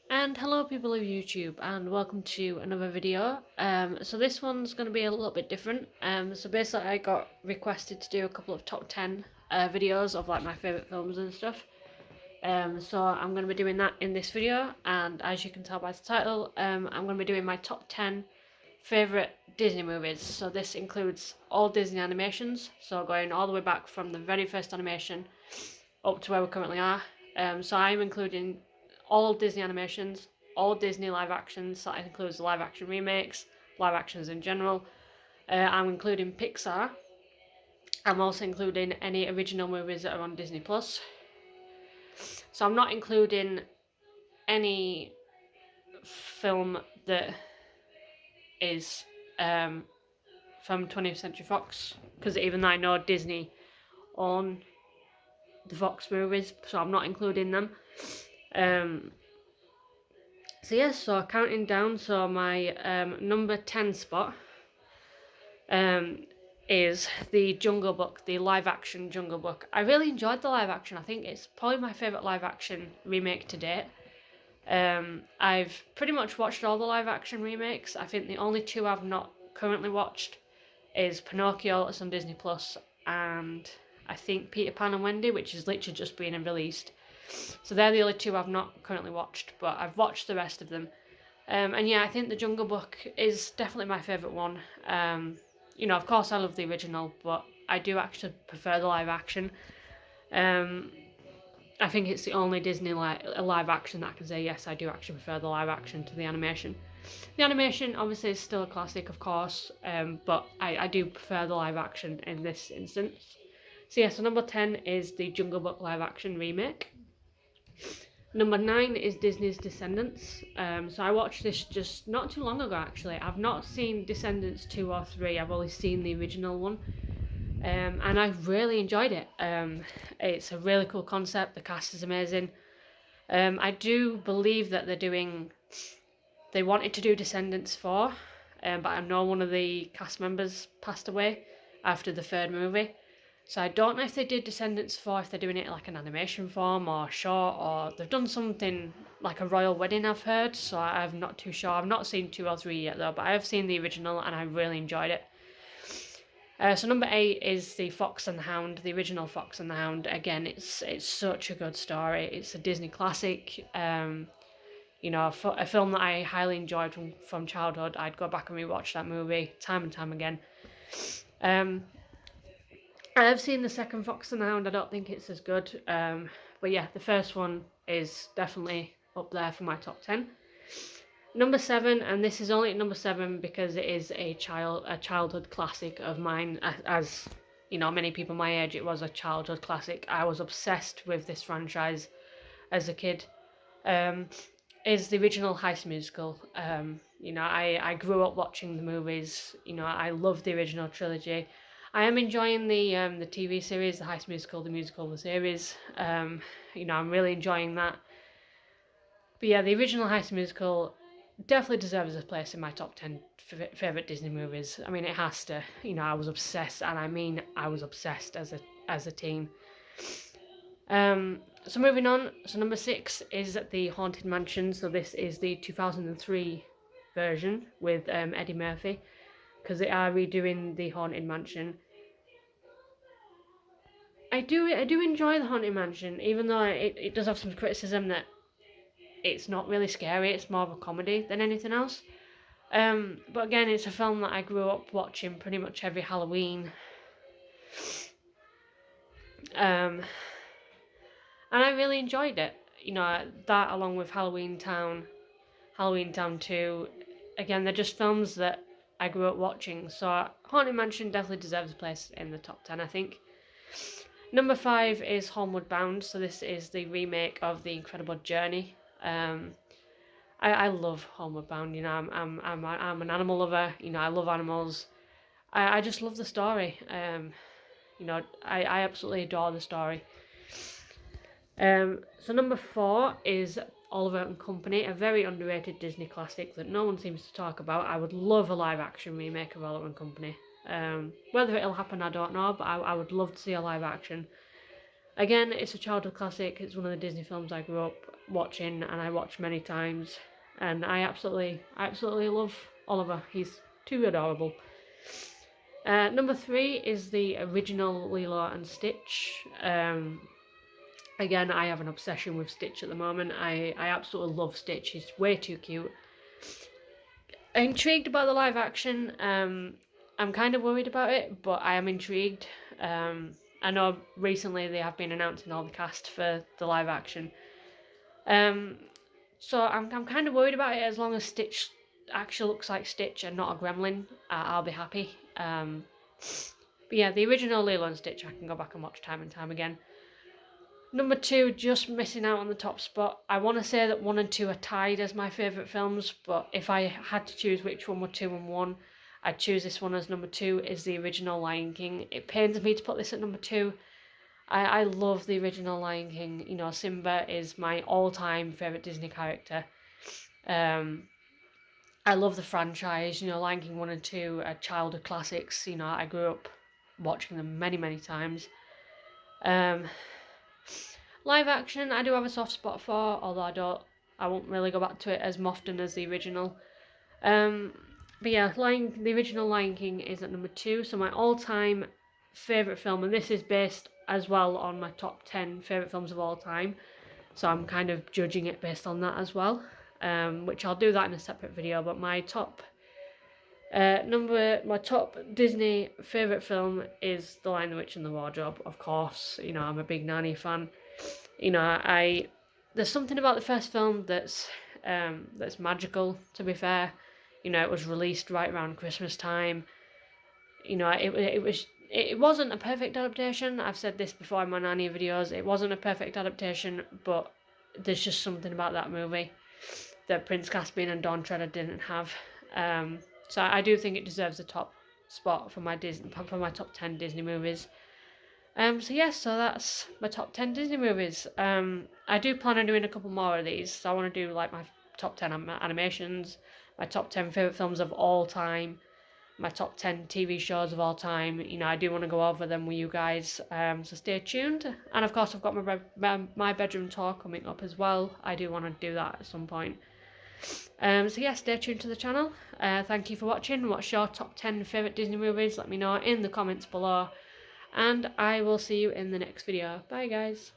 And hello people of YouTube and welcome to another video. So this one's going to be a little bit different. So basically I got requested to do a couple of top 10 videos of like my favourite films and stuff. So I'm going to be doing that in this video, and as you can tell by the title, I'm going to be doing my top 10 favourite Disney movies. So this includes all Disney animations, so going all the way back from the very first animation up to where we currently are. So I'm including all Disney animations, all Disney live actions, so that includes live action remakes, live actions in general. I'm including Pixar. I'm also including any original movies that are on Disney Plus. So I'm not including any film that is from 20th Century Fox, because even though I know Disney own the Fox movies, so I'm not including them. So yes, so counting down, so my number 10 spot is the Jungle Book, the live action Jungle Book. I really enjoyed the live action. I think it's probably my favourite live action remake to date. I've pretty much watched all the live action remakes. I think the only two I've not currently watched is Pinocchio that's on Disney Plus, and I think Peter Pan and Wendy, which is literally just being released. So they're the only two I've not currently watched, but I've watched the rest of them. And yeah, I think the Jungle Book is definitely my favourite one. Of course I love the original, but I do actually prefer the live action. I think it's the only Disney live action that I can say, yes, I do actually prefer the live action to the animation. The animation obviously is still a classic, of course, but I do prefer the live action in this instance. So yeah, so number 10 is the Jungle Book live action remake. Number 9 is Disney's Descendants. So I watched this just not too long ago, actually. I've not seen Descendants 2 or 3, I've only seen the original one. And I really enjoyed it. It's a really cool concept, the cast is amazing. I do believe that they wanted to do Descendants 4, but I know one of the cast members passed away after the third movie. So I don't know if they did Descendants 4, if they're doing it like an animation form or short, or they've done something like a royal wedding, I've heard, so I'm not too sure. I've not seen 2 or 3 yet though, but I have seen the original and I really enjoyed it. So number 8 is the Fox and the Hound, the original Fox and the Hound. Again, it's such a good story. It's a Disney classic. A film that I highly enjoyed from childhood. I'd go back and rewatch that movie time and time again. I have seen the second Fox and the Hound. I don't think it's as good. But yeah, the first one is definitely up there for my top 10. Number 7, and this is only number 7 because it is a childhood classic of mine. As you know, many people my age, it was a childhood classic. I was obsessed with this franchise as a kid. Is the original High School Musical. I grew up watching the movies. I love the original trilogy. I am enjoying the TV series, the High School Musical, the musical, the series. I'm really enjoying that. But yeah, the original High School Musical definitely deserves a place in my top 10 favourite Disney movies. I mean, it has to. I was obsessed, and I mean I was obsessed as a teen. So moving on, so number 6 is the Haunted Mansion. So this is the 2003 version with Eddie Murphy, because they are redoing the Haunted Mansion. I do enjoy the Haunted Mansion, even though it does have some criticism that it's not really scary, it's more of a comedy than anything else. But again, it's a film that I grew up watching pretty much every Halloween. And I really enjoyed it. That along with Halloween Town 2, again, they're just films that I grew up watching. So Haunted Mansion definitely deserves a place in the top 10, I think. Number 5 is Homeward Bound. So this is the remake of The Incredible Journey. I love Homeward Bound. I'm an animal lover. I love animals. I just love the story. I absolutely adore the story. So number 4 is Oliver and Company, a very underrated Disney classic that no one seems to talk about. I would love a live action remake of Oliver and Company. Whether it'll happen, I don't know, but I would love to see a live action. Again, it's a childhood classic. It's one of the Disney films I grew up watching and I watched many times. And I absolutely love Oliver. He's too adorable. Number 3 is the original Lilo and Stitch. Again, I have an obsession with Stitch at the moment. I absolutely love Stitch. He's way too cute. Intrigued about the live action. I'm kind of worried about it, but I am intrigued. I know recently they have been announcing all the cast for the live action. So I'm kind of worried about it. As long as Stitch actually looks like Stitch and not a gremlin, I'll be happy. But yeah, the original Lilo and Stitch I can go back and watch time and time again. Number 2, just missing out on the top spot. I want to say that 1 and 2 are tied as my favourite films, but if I had to choose which one were 2 and 1, I'd choose this one as number 2, is the original Lion King. It pains me to put this at number 2. I love the original Lion King. You know, Simba is my all-time favourite Disney character. I love the franchise. You know, Lion King 1 and 2 are childhood classics. You know, I grew up watching them many, many times. Live action, I do have a soft spot for, although I won't really go back to it as often as the original. But yeah, the original Lion King is at number 2, so my all-time favourite film, and this is based as well on my top 10 favourite films of all time, so I'm kind of judging it based on that as well, which I'll do that in a separate video. But my top Disney favourite film is The Lion, the Witch and the Wardrobe, of course. You know, I'm a big Nanny fan. You know, there's something about the first film that's magical, to be fair. You know, it was released right around Christmas time. You know, it wasn't a perfect adaptation. I've said this before in my Nanny videos. It wasn't a perfect adaptation, but there's just something about that movie that Prince Caspian and Dawn Treader didn't have. So I do think it deserves the top spot for my top 10 Disney movies. So that's my top 10 Disney movies. I do plan on doing a couple more of these. So I want to do like my top 10 animations, my top 10 favourite films of all time, my top 10 TV shows of all time. You know, I do want to go over them with you guys, so stay tuned. And of course, I've got my bedroom tour coming up as well. I do want to do that at some point. Stay tuned to the channel. Thank you for watching. What's your top 10 favourite Disney movies? Let me know in the comments below. And I will see you in the next video. Bye, guys.